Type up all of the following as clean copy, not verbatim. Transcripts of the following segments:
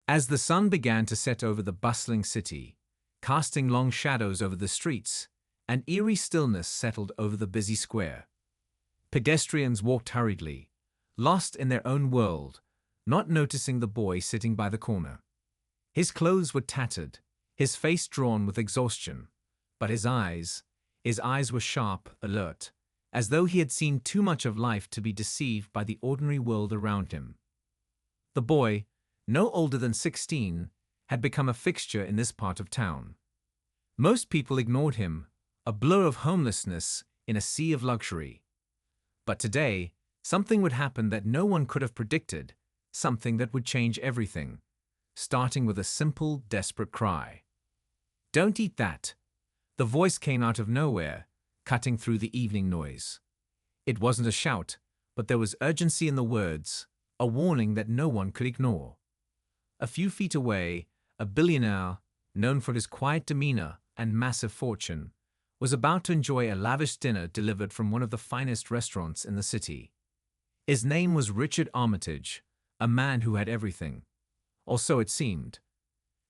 As the sun began to set over the bustling city, casting long shadows over the streets, an eerie stillness settled over the busy square. Pedestrians walked hurriedly, lost in their own world, not noticing the boy sitting by the corner. His clothes were tattered, his face drawn with exhaustion, but his eyes were sharp, alert, as though he had seen too much of life to be deceived by the ordinary world around him. The boy, no older than 16, had become a fixture in this part of town. Most people ignored him, a blur of homelessness in a sea of luxury. But today, something would happen that no one could have predicted, something that would change everything, starting with a simple, desperate cry. "Don't eat that!" The voice came out of nowhere, cutting through the evening noise. It wasn't a shout, but there was urgency in the words, a warning that no one could ignore. A few feet away, a billionaire, known for his quiet demeanor and massive fortune, was about to enjoy a lavish dinner delivered from one of the finest restaurants in the city. His name was Richard Armitage, a man who had everything. Or so it seemed.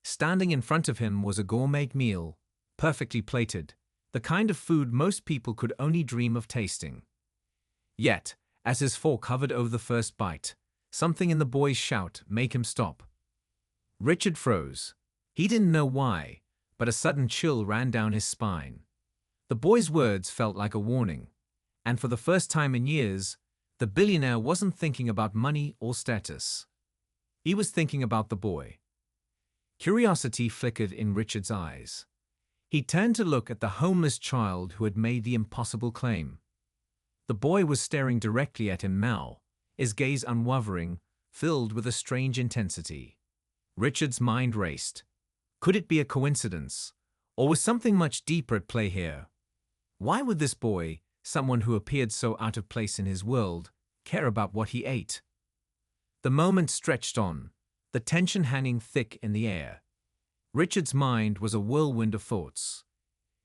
Standing in front of him was a gourmet meal, perfectly plated, the kind of food most people could only dream of tasting. Yet, as his fork hovered over the first bite, something in the boy's shout made him stop. Richard froze. He didn't know why, but a sudden chill ran down his spine. The boy's words felt like a warning, and for the first time in years, the billionaire wasn't thinking about money or status. He was thinking about the boy. Curiosity flickered in Richard's eyes. He turned to look at the homeless child who had made the impossible claim. The boy was staring directly at him now, his gaze unwavering, filled with a strange intensity. Richard's mind raced. Could it be a coincidence, or was something much deeper at play here? Why would this boy, someone who appeared so out of place in his world, care about what he ate? The moment stretched on, the tension hanging thick in the air. Richard's mind was a whirlwind of thoughts.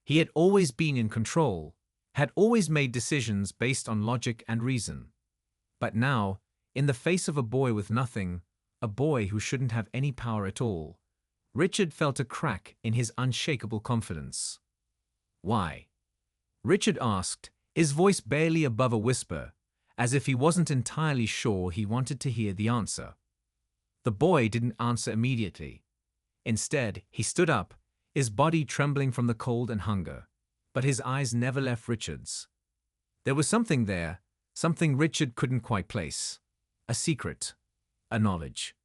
He had always been in control, had always made decisions based on logic and reason. But now, in the face of a boy with nothing, a boy who shouldn't have any power at all, Richard felt a crack in his unshakable confidence. "Why?" Richard asked, his voice barely above a whisper, as if he wasn't entirely sure he wanted to hear the answer. The boy didn't answer immediately. Instead, he stood up, his body trembling from the cold and hunger, but his eyes never left Richard's. There was something there, something Richard couldn't quite place. A secret, a knowledge.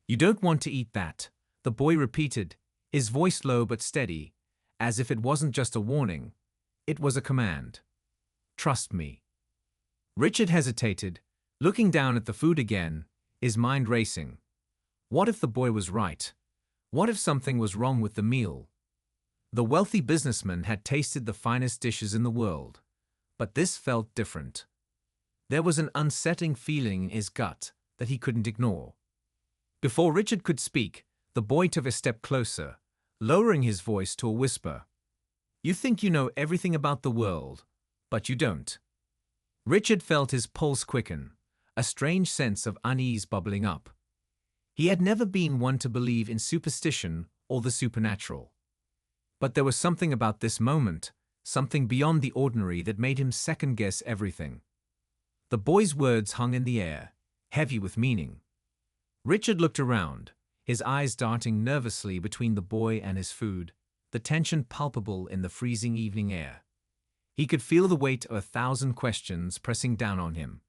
"You don't want to eat that," the boy repeated, his voice low but steady, as if it wasn't just a warning, it was a command. "Trust me." Richard hesitated, looking down at the food again, his mind racing. What if the boy was right? What if something was wrong with the meal? The wealthy businessman had tasted the finest dishes in the world, but this felt different. There was an unsettling feeling in his gut that he couldn't ignore. Before Richard could speak, the boy took a step closer, lowering his voice to a whisper. "You think you know everything about the world, but you don't." Richard felt his pulse quicken, a strange sense of unease bubbling up. He had never been one to believe in superstition or the supernatural. But there was something about this moment, something beyond the ordinary that made him second-guess everything. The boy's words hung in the air, heavy with meaning. Richard looked around, his eyes darting nervously between the boy and his food, the tension palpable in the freezing evening air. He could feel the weight of 1,000 questions pressing down on him.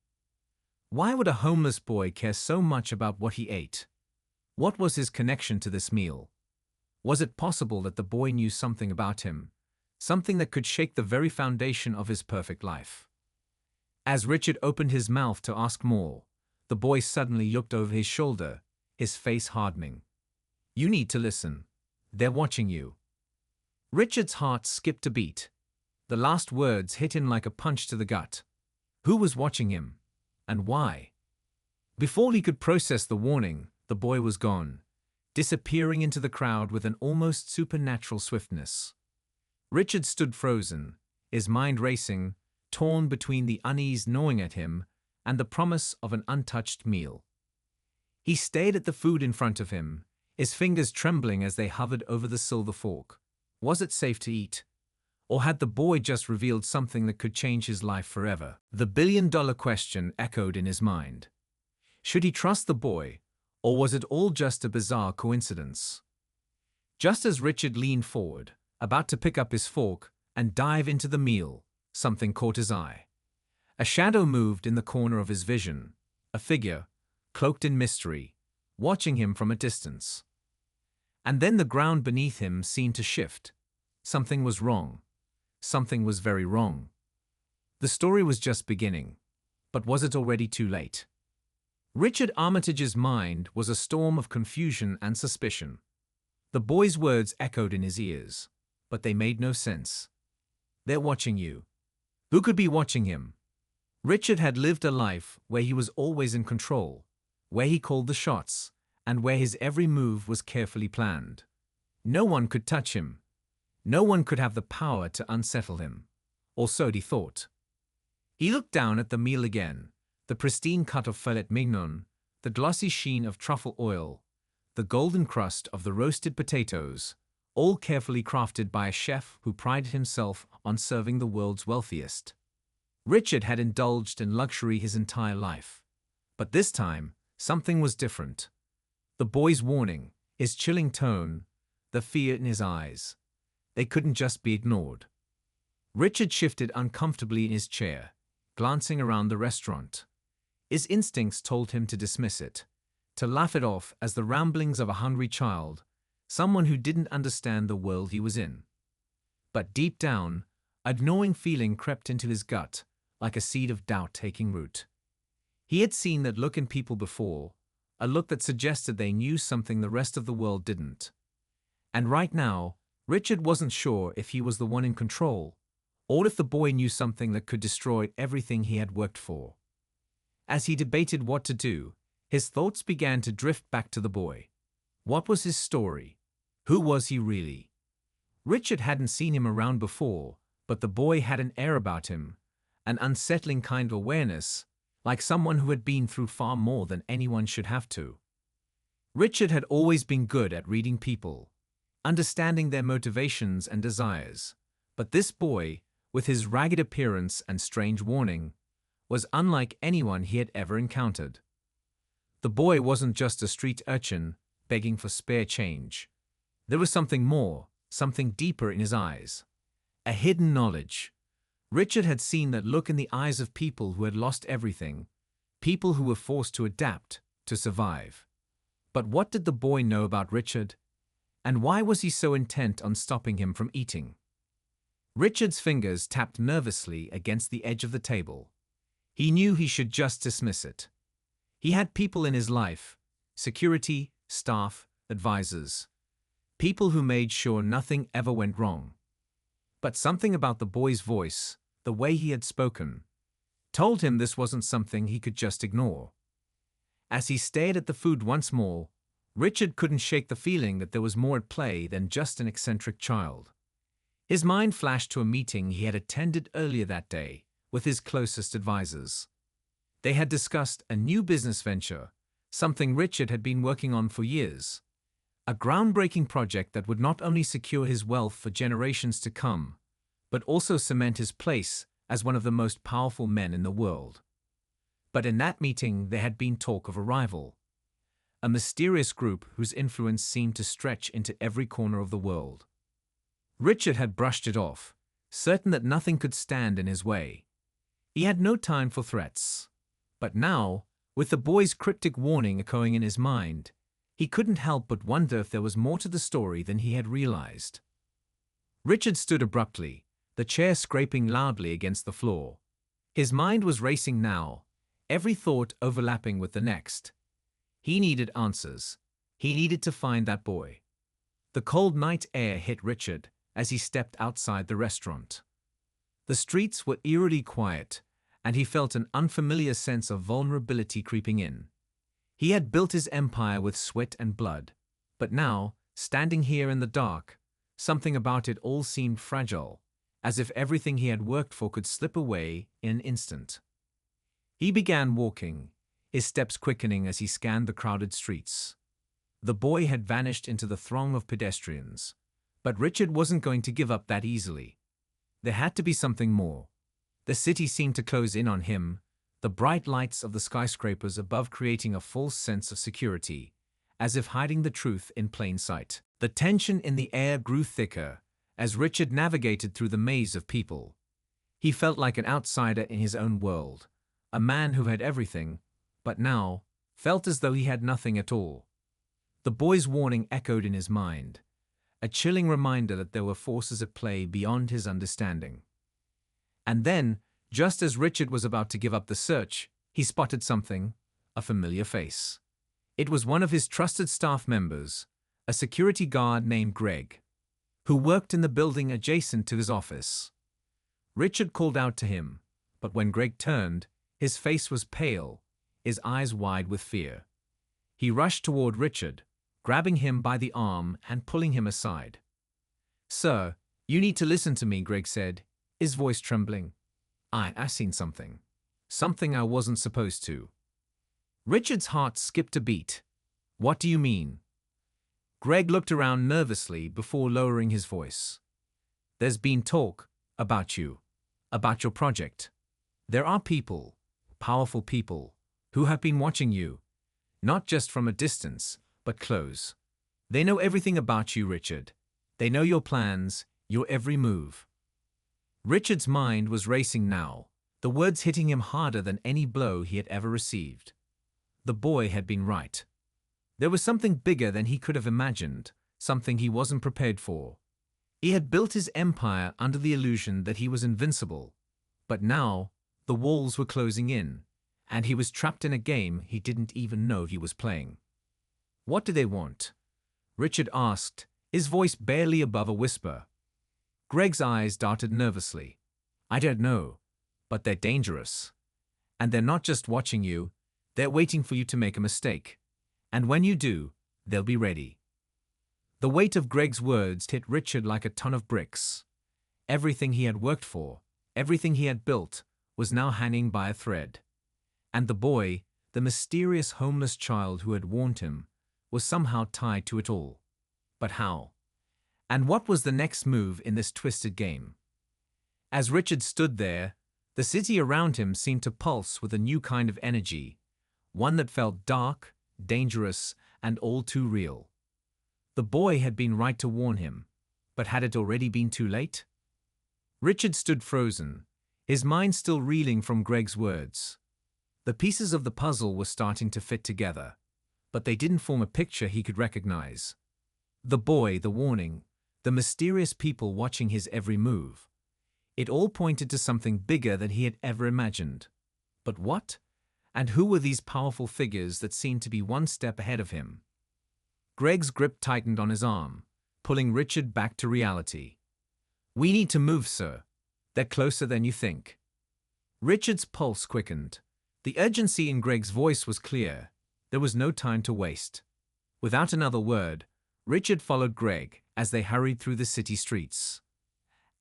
Why would a homeless boy care so much about what he ate? What was his connection to this meal? Was it possible that the boy knew something about him, something that could shake the very foundation of his perfect life? As Richard opened his mouth to ask more, the boy suddenly looked over his shoulder, his face hardening. "You need to listen. They're watching you." Richard's heart skipped a beat. The last words hit him like a punch to the gut. Who was watching him? And why? Before he could process the warning, the boy was gone, disappearing into the crowd with an almost supernatural swiftness. Richard stood frozen, his mind racing, torn between the unease gnawing at him and the promise of an untouched meal. He stared at the food in front of him, his fingers trembling as they hovered over the silver fork. Was it safe to eat? Or had the boy just revealed something that could change his life forever? The billion-dollar question echoed in his mind. Should he trust the boy, or was it all just a bizarre coincidence? Just as Richard leaned forward, about to pick up his fork and dive into the meal, something caught his eye. A shadow moved in the corner of his vision, a figure, cloaked in mystery, watching him from a distance. And then the ground beneath him seemed to shift. Something was wrong. Something was very wrong. The story was just beginning, but was it already too late? Richard Armitage's mind was a storm of confusion and suspicion. The boy's words echoed in his ears, but they made no sense. They're watching you. Who could be watching him? Richard had lived a life where he was always in control, where he called the shots, and where his every move was carefully planned. No one could touch him. No one could have the power to unsettle him. Or so he thought. He looked down at the meal again, the pristine cut of filet mignon, the glossy sheen of truffle oil, the golden crust of the roasted potatoes, all carefully crafted by a chef who prided himself on serving the world's wealthiest. Richard had indulged in luxury his entire life. But this time, something was different. The boy's warning, his chilling tone, the fear in his eyes. They couldn't just be ignored. Richard shifted uncomfortably in his chair, glancing around the restaurant. His instincts told him to dismiss it, to laugh it off as the ramblings of a hungry child, someone who didn't understand the world he was in. But deep down, a gnawing feeling crept into his gut, like a seed of doubt taking root. He had seen that look in people before, a look that suggested they knew something the rest of the world didn't. And right now, Richard wasn't sure if he was the one in control, or if the boy knew something that could destroy everything he had worked for. As he debated what to do, his thoughts began to drift back to the boy. What was his story? Who was he really? Richard hadn't seen him around before, but the boy had an air about him, an unsettling kind of awareness, like someone who had been through far more than anyone should have to. Richard had always been good at reading people, understanding their motivations and desires, but this boy, with his ragged appearance and strange warning, was unlike anyone he had ever encountered. The boy wasn't just a street urchin begging for spare change. There was something more, something deeper in his eyes. A hidden knowledge. Richard had seen that look in the eyes of people who had lost everything, people who were forced to adapt, to survive. But what did the boy know about Richard? And why was he so intent on stopping him from eating? Richard's fingers tapped nervously against the edge of the table. He knew he should just dismiss it. He had people in his life, security, staff, advisors, people who made sure nothing ever went wrong. But something about the boy's voice, the way he had spoken, told him this wasn't something he could just ignore. As he stared at the food once more, Richard couldn't shake the feeling that there was more at play than just an eccentric child. His mind flashed to a meeting he had attended earlier that day with his closest advisors. They had discussed a new business venture, something Richard had been working on for years. A groundbreaking project that would not only secure his wealth for generations to come, but also cement his place as one of the most powerful men in the world. But in that meeting there had been talk of a rival, a mysterious group whose influence seemed to stretch into every corner of the world. Richard had brushed it off, certain that nothing could stand in his way. He had no time for threats. But now, with the boy's cryptic warning echoing in his mind, he couldn't help but wonder if there was more to the story than he had realized. Richard stood abruptly, the chair scraping loudly against the floor. His mind was racing now, every thought overlapping with the next. He needed answers. He needed to find that boy. The cold night air hit Richard as he stepped outside the restaurant. The streets were eerily quiet, and he felt an unfamiliar sense of vulnerability creeping in. He had built his empire with sweat and blood, but now, standing here in the dark, something about it all seemed fragile, as if everything he had worked for could slip away in an instant. He began walking, his steps quickening as he scanned the crowded streets. The boy had vanished into the throng of pedestrians. But Richard wasn't going to give up that easily. There had to be something more. The city seemed to close in on him, the bright lights of the skyscrapers above creating a false sense of security, as if hiding the truth in plain sight. The tension in the air grew thicker as Richard navigated through the maze of people. He felt like an outsider in his own world, a man who had everything, but now felt as though he had nothing at all. The boy's warning echoed in his mind, a chilling reminder that there were forces at play beyond his understanding. And then, just as Richard was about to give up the search, he spotted something, a familiar face. It was one of his trusted staff members, a security guard named Greg, who worked in the building adjacent to his office. Richard called out to him, but when Greg turned, his face was pale, his eyes wide with fear. He rushed toward Richard, grabbing him by the arm and pulling him aside. "Sir, you need to listen to me," Greg said, his voice trembling. I seen something. Something I wasn't supposed to." Richard's heart skipped a beat. "What do you mean?" Greg looked around nervously before lowering his voice. "There's been talk about you, about your project. There are people, powerful people, who have been watching you, not just from a distance, but close. They know everything about you, Richard. They know your plans, your every move." Richard's mind was racing now, the words hitting him harder than any blow he had ever received. The boy had been right. There was something bigger than he could have imagined, something he wasn't prepared for. He had built his empire under the illusion that he was invincible, but now the walls were closing in, and he was trapped in a game he didn't even know he was playing. "What do they want?" Richard asked, his voice barely above a whisper. Greg's eyes darted nervously. "I don't know, but they're dangerous. And they're not just watching you, they're waiting for you to make a mistake. And when you do, they'll be ready." The weight of Greg's words hit Richard like a ton of bricks. Everything he had worked for, everything he had built, was now hanging by a thread. And the boy, the mysterious homeless child who had warned him, was somehow tied to it all. But how? And what was the next move in this twisted game? As Richard stood there, the city around him seemed to pulse with a new kind of energy, one that felt dark, dangerous, and all too real. The boy had been right to warn him, but had it already been too late? Richard stood frozen, his mind still reeling from Greg's words. The pieces of the puzzle were starting to fit together, but they didn't form a picture he could recognize. The boy, the warning, the mysterious people watching his every move. It all pointed to something bigger than he had ever imagined. But what? And who were these powerful figures that seemed to be one step ahead of him? Greg's grip tightened on his arm, pulling Richard back to reality. "We need to move, sir. They're closer than you think." Richard's pulse quickened. The urgency in Greg's voice was clear. There was no time to waste. Without another word, Richard followed Greg as they hurried through the city streets.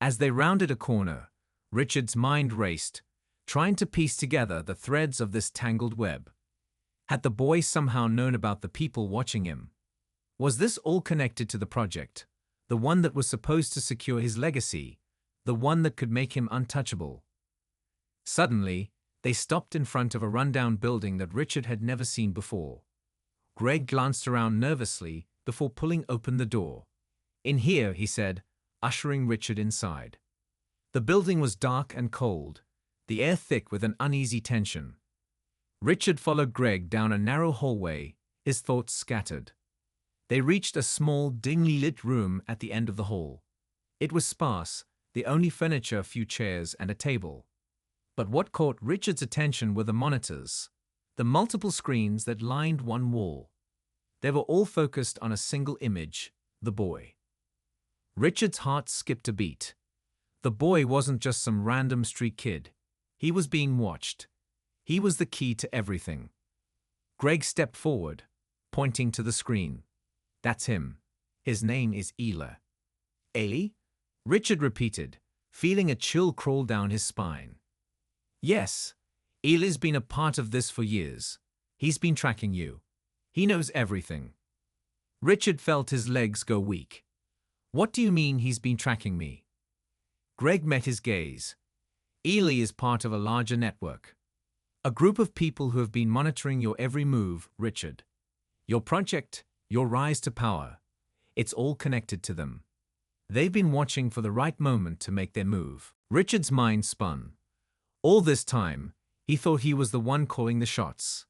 As they rounded a corner, Richard's mind raced, trying to piece together the threads of this tangled web. Had the boy somehow known about the people watching him? Was this all connected to the project, the one that was supposed to secure his legacy, the one that could make him untouchable? Suddenly, they stopped in front of a rundown building that Richard had never seen before. Greg glanced around nervously before pulling open the door. "In here," he said, ushering Richard inside. The building was dark and cold, the air thick with an uneasy tension. Richard followed Greg down a narrow hallway, his thoughts scattered. They reached a small, dimly lit room at the end of the hall. It was sparse, the only furniture a few chairs and a table. But what caught Richard's attention were the monitors, the multiple screens that lined one wall. They were all focused on a single image, the boy. Richard's heart skipped a beat. The boy wasn't just some random street kid. He was being watched. He was the key to everything. Greg stepped forward, pointing to the screen. "That's him. His name is Eli." "Eli?" Richard repeated, feeling a chill crawl down his spine. "Yes, Eli's been a part of this for years. He's been tracking you. He knows everything. Richard felt his legs go weak. What do you mean he's been tracking me? Greg met his gaze. Ely is part of a larger network. A group of people who have been monitoring your every move, Richard. Your project, your rise to power. It's all connected to them. They've been watching for the right moment to make their move. Richard's mind spun. All this time, he thought he was the one calling the shots.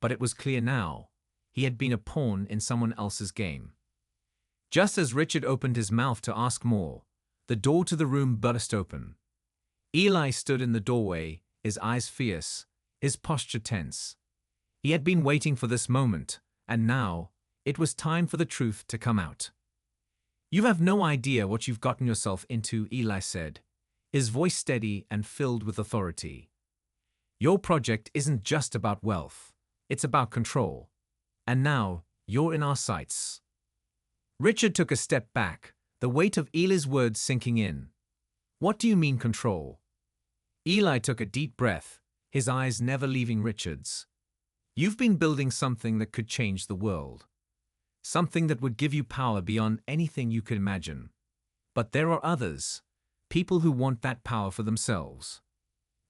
But it was clear now. He had been a pawn in someone else's game. Just as Richard opened his mouth to ask more, the door to the room burst open. Ely stood in the doorway, his eyes fierce, his posture tense. He had been waiting for this moment, and now, it was time for the truth to come out. You have no idea what you've gotten yourself into, Ely said, his voice steady and filled with authority. Your project isn't just about wealth, it's about control. And now, you're in our sights. Richard took a step back, the weight of Ely's words sinking in. What do you mean control? Ely took a deep breath, his eyes never leaving Richard's. You've been building something that could change the world. Something that would give you power beyond anything you could imagine. But there are others, people who want that power for themselves.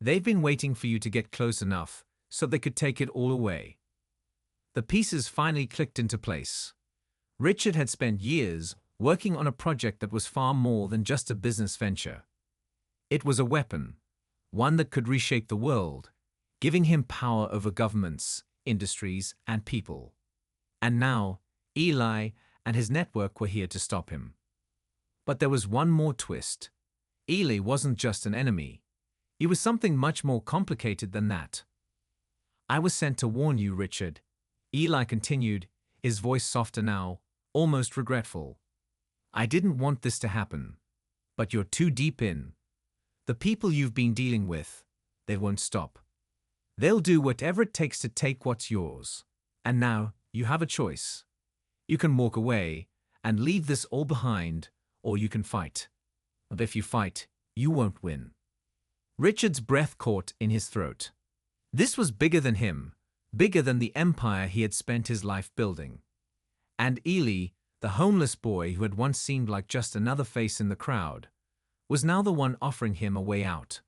They've been waiting for you to get close enough so they could take it all away. The pieces finally clicked into place. Richard had spent years working on a project that was far more than just a business venture. It was a weapon, one that could reshape the world, giving him power over governments, industries, and people. And now, Ely and his network were here to stop him. But there was one more twist. Ely wasn't just an enemy. He was something much more complicated than that. I was sent to warn you, Richard. Ely continued, his voice softer now, almost regretful. I didn't want this to happen. But you're too deep in. The people you've been dealing with, they won't stop. They'll do whatever it takes to take what's yours. And now, you have a choice. You can walk away and leave this all behind, or you can fight. But if you fight, you won't win. Richard's breath caught in his throat. This was bigger than him, bigger than the empire he had spent his life building. And Ely, the homeless boy who had once seemed like just another face in the crowd, was now the one offering him a way out.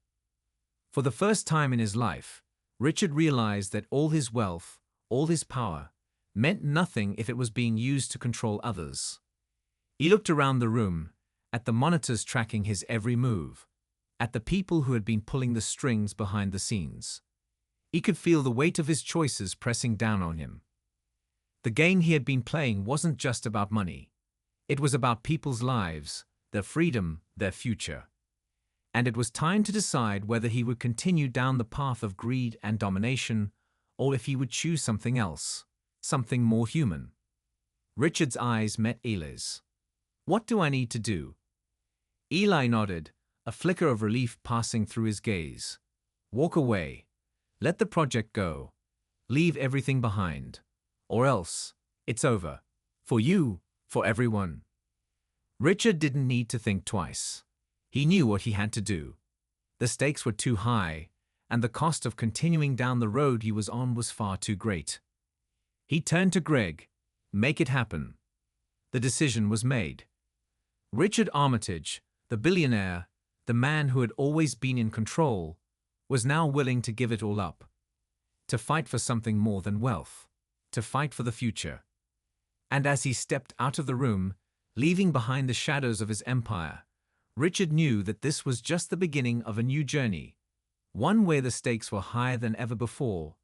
For the first time in his life, Richard realized that all his wealth, all his power, meant nothing if it was being used to control others. He looked around the room, at the monitors tracking his every move, at the people who had been pulling the strings behind the scenes. He could feel the weight of his choices pressing down on him. The game he had been playing wasn't just about money. It was about people's lives, their freedom, their future. And it was time to decide whether he would continue down the path of greed and domination, or if he would choose something else, something more human. Richard's eyes met Ely's. What do I need to do? Ely nodded, a flicker of relief passing through his gaze. Walk away. Let the project go. Leave everything behind. Or else, it's over. For you, for everyone. Richard didn't need to think twice. He knew what he had to do. The stakes were too high, and the cost of continuing down the road he was on was far too great. He turned to Greg. Make it happen. The decision was made. Richard Armitage, the billionaire, the man who had always been in control, was now willing to give it all up. To fight for something more than wealth. To fight for the future. And as he stepped out of the room, leaving behind the shadows of his empire, Richard knew that this was just the beginning of a new journey, one where the stakes were higher than ever before,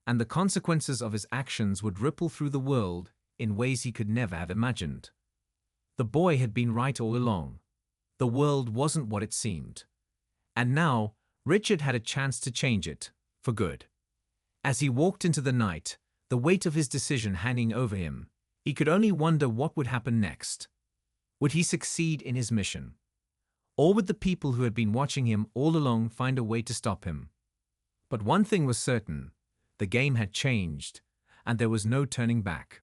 and the consequences of his actions would ripple through the world in ways he could never have imagined. The boy had been right all along. The world wasn't what it seemed. And now, Richard had a chance to change it, for good. As he walked into the night, the weight of his decision hanging over him, he could only wonder what would happen next. Would he succeed in his mission? Or would the people who had been watching him all along find a way to stop him? But one thing was certain, the game had changed, and there was no turning back.